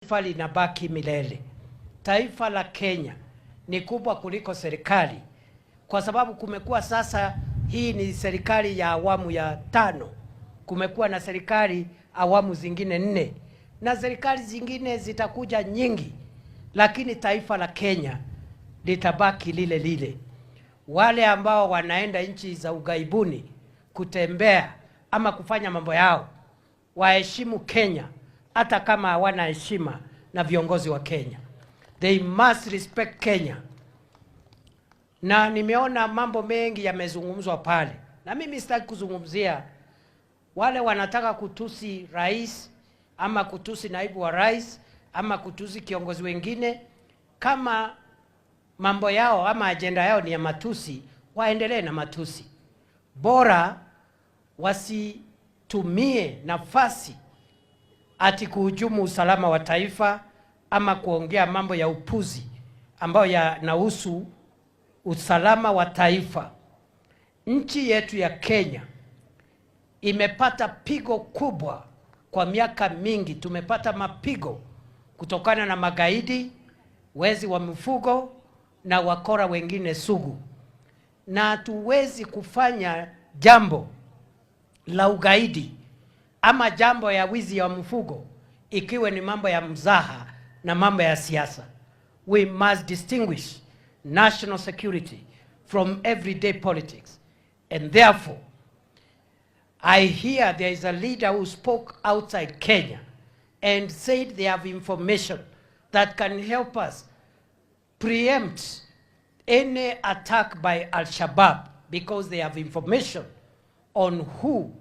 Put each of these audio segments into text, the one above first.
Taifa linabaki milele. Taifa la Kenya ni kubwa kuliko serikali, kwa sababu kumekuwa sasa, hii ni serikali ya awamu ya 5. Kumekuwa na serikali awamu zingine 4, na serikali zingine zitakuja nyingi, lakini taifa la Kenya litabaki lile lile. Wale ambao wanaenda nchi za ughaibuni kutembea ama kufanya mambo yao, waheshimu Kenya hata kama hawana heshima na viongozi wa Kenya. They must respect Kenya. Na nimeona mambo mengi yamezungumzwa pale, na mimi sitaki kuzungumzia wale wanataka kutusi rais ama kutusi naibu wa rais ama kutusi kiongozi wengine. Kama mambo yao ama agenda yao ni ya matusi, waendelee na matusi. Bora wasitumie nafasi ati kuhujumu usalama wa taifa ama kuongea mambo ya upuzi ambayo yanahusu usalama wa taifa. Nchi yetu ya Kenya imepata pigo kubwa kwa miaka mingi. Tumepata mapigo kutokana na magaidi, wezi wa mifugo na wakora wengine sugu. Na hatuwezi kufanya jambo la ugaidi ama jambo ya wizi wa mifugo ikiwe ni mambo ya mzaha na mambo ya siasa. We must distinguish national security from everyday politics. And therefore, I hear there is a leader who spoke outside Kenya and said they have information that can help us preempt any attack by Al-Shabaab, because they have information on who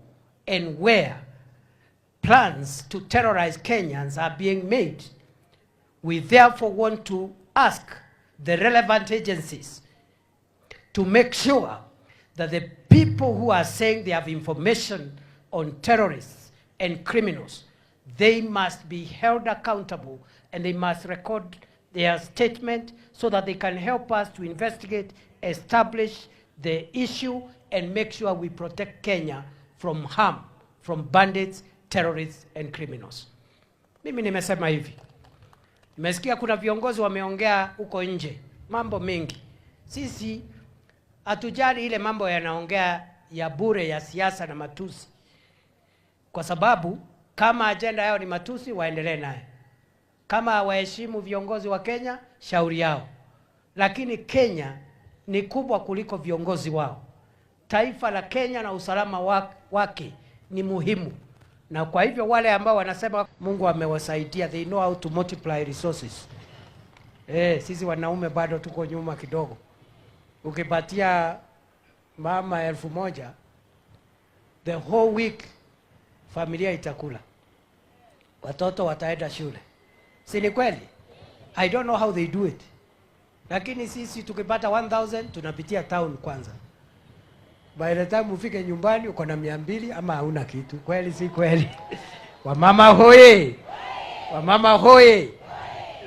and where plans to terrorize Kenyans are being made. We therefore want to ask the relevant agencies to make sure that the people who are saying they have information on terrorists and criminals, they must be held accountable and they must record their statement so that they can help us to investigate, establish the issue, and make sure we protect Kenya from harm from bandits, terrorists and criminals. Mimi nimesema hivi. Nimesikia kuna viongozi wameongea huko nje mambo mengi. Sisi hatujali ile mambo yanaongea ya bure ya siasa na matusi, kwa sababu kama agenda yao ni matusi, waendelee naye. Kama hawaheshimu viongozi wa Kenya, shauri yao. Lakini Kenya ni kubwa kuliko viongozi wao. Taifa la Kenya na usalama wake ni muhimu. Na kwa hivyo wale ambao wanasema Mungu amewasaidia, they know how to multiply resources. Sisi wanaume bado tuko nyuma kidogo. Ukipatia mama 1,000, the whole week familia itakula. Watoto wataenda shule. Si ni kweli? I don't know how they do it. Lakini sisi tukipata 1,000 tunapitia town kwanza. By the time ufike nyumbani uko na 200 ama hauna kitu. Kweli si kweli? Wamama hoye! Wamama hoye!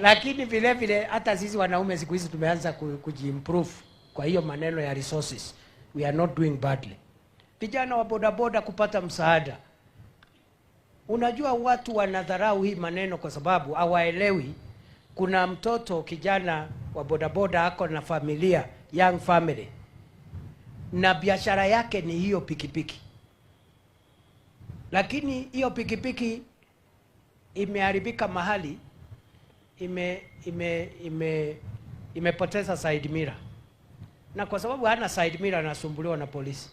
Lakini vile vile hata sisi wanaume siku hizi tumeanza kujiimprove kwa hiyo maneno ya resources. We are not doing badly. Vijana wa bodaboda kupata msaada. Unajua watu wanadharau hii maneno kwa sababu hawaelewi. Kuna mtoto kijana wa bodaboda ako na familia, young family, na biashara yake ni hiyo pikipiki. Lakini hiyo pikipiki imeharibika mahali, imepoteza side mirror. Na kwa sababu hana side mirror anasumbuliwa na polisi.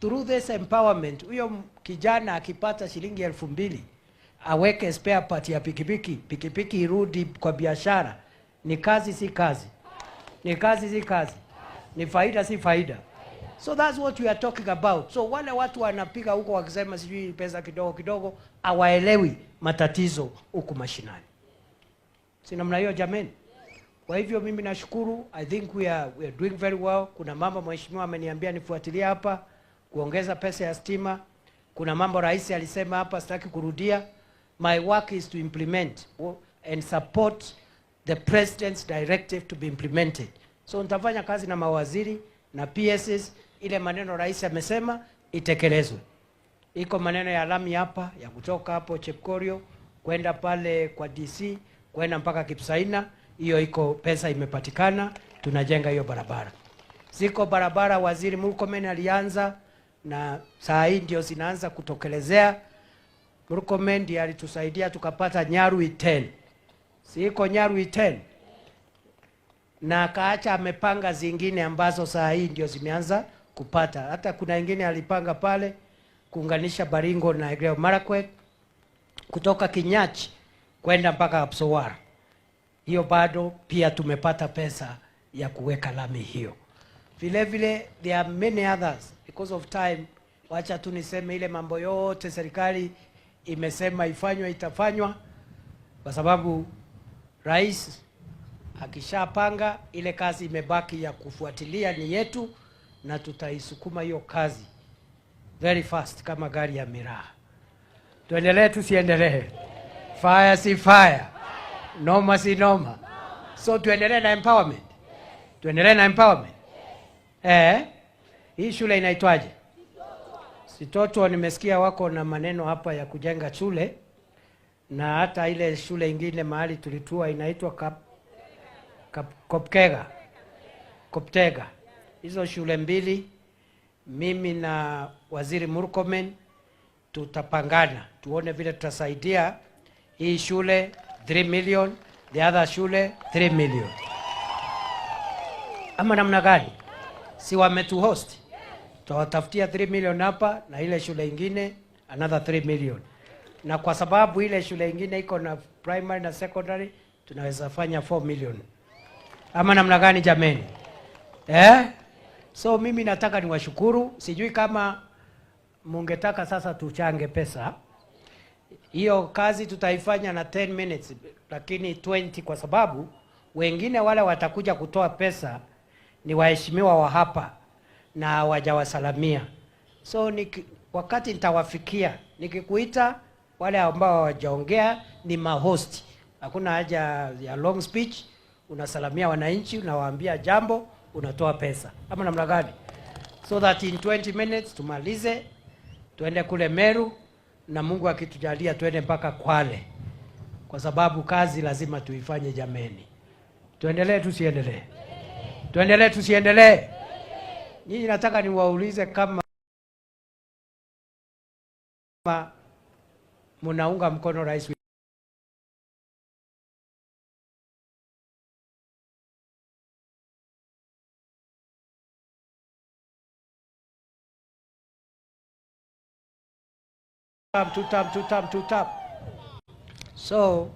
Through this empowerment, huyo kijana akipata shilingi 2,000, aweke spare part ya pikipiki, pikipiki irudi kwa biashara. Ni kazi si kazi? Ni kazi si kazi? Ni faida si faida? So that's what we are talking about. So wale watu wanapiga huko wakisema sijui pesa kidogo kidogo, hawaelewi matatizo huko mashinani. Si namna hiyo jameni? Kwa hivyo mimi nashukuru. I think we are doing very well. Kuna mambo mheshimiwa ameniambia nifuatilie hapa, kuongeza pesa ya stima. Kuna mambo rais alisema hapa, sitaki kurudia. My work is to implement and support the president's directive to be implemented. So nitafanya kazi na mawaziri na PSs, ile maneno rais amesema itekelezwe. Iko maneno ya lami hapa ya kutoka hapo Chepkorio kwenda pale kwa DC, kwenda mpaka Kipsaina, hiyo iko pesa imepatikana, tunajenga hiyo barabara. Ziko barabara Waziri Murkomen alianza na saa hii ndio zinaanza kutokelezea. Murkomen ndiye alitusaidia tukapata Nyarui 10. Siko Nyarui 10. Na kaacha amepanga zingine ambazo saa hii ndio zimeanza kupata. Hata kuna ingine alipanga pale kuunganisha Baringo na Elgeyo Marakwet kutoka Kinyachi kwenda mpaka Kapsowar. Hiyo bado pia tumepata pesa ya kuweka lami hiyo. Vile vile there are many others. Because of time, wacha tu niseme ile mambo yote serikali imesema ifanywe itafanywa, kwa sababu rais akishapanga, ile kazi imebaki ya kufuatilia ni yetu, na tutaisukuma hiyo kazi very fast kama gari ya miraa. Tuendelee tusiendelee? Fire si fire, noma si noma. So tuendelee na empowerment. Tuendelee na empowerment. Hii shule inaitwaje? Sitoto. Nimesikia wako na maneno hapa ya kujenga shule, na hata ile shule ingine mahali tulitua inaitwa Koptega. Hizo shule mbili mimi na Waziri Murkomen tutapangana tuone vile tutasaidia. Hii shule 3 million, the other shule 3 million. Ama namna gani? Si wametu host? Tutawatafutia 3 million hapa, na ile shule ingine another 3 million. Na kwa sababu ile shule ingine iko na primary na secondary, tunaweza fanya 4 million. Ama namna gani jameni? So mimi nataka niwashukuru. Sijui kama mungetaka sasa tuchange pesa. Hiyo kazi tutaifanya na 10 minutes, lakini 20, kwa sababu wengine wale watakuja kutoa pesa ni waheshimiwa wa hapa na hawajawasalamia. So wakati nitawafikia, nikikuita wale ambao hawajaongea ni mahost. Hakuna haja ya long speech, unasalamia wananchi, unawaambia jambo, unatoa pesa. Ama namna gani? So that in 20 minutes tumalize, tuende kule Meru, na Mungu akitujalia tuende mpaka Kwale, kwa sababu kazi lazima tuifanye jameni. Tuendelee tusiendelee? Tuendelee tusiendelee? Nyinyi nataka niwaulize kama munaunga mkono rais. Tutam. So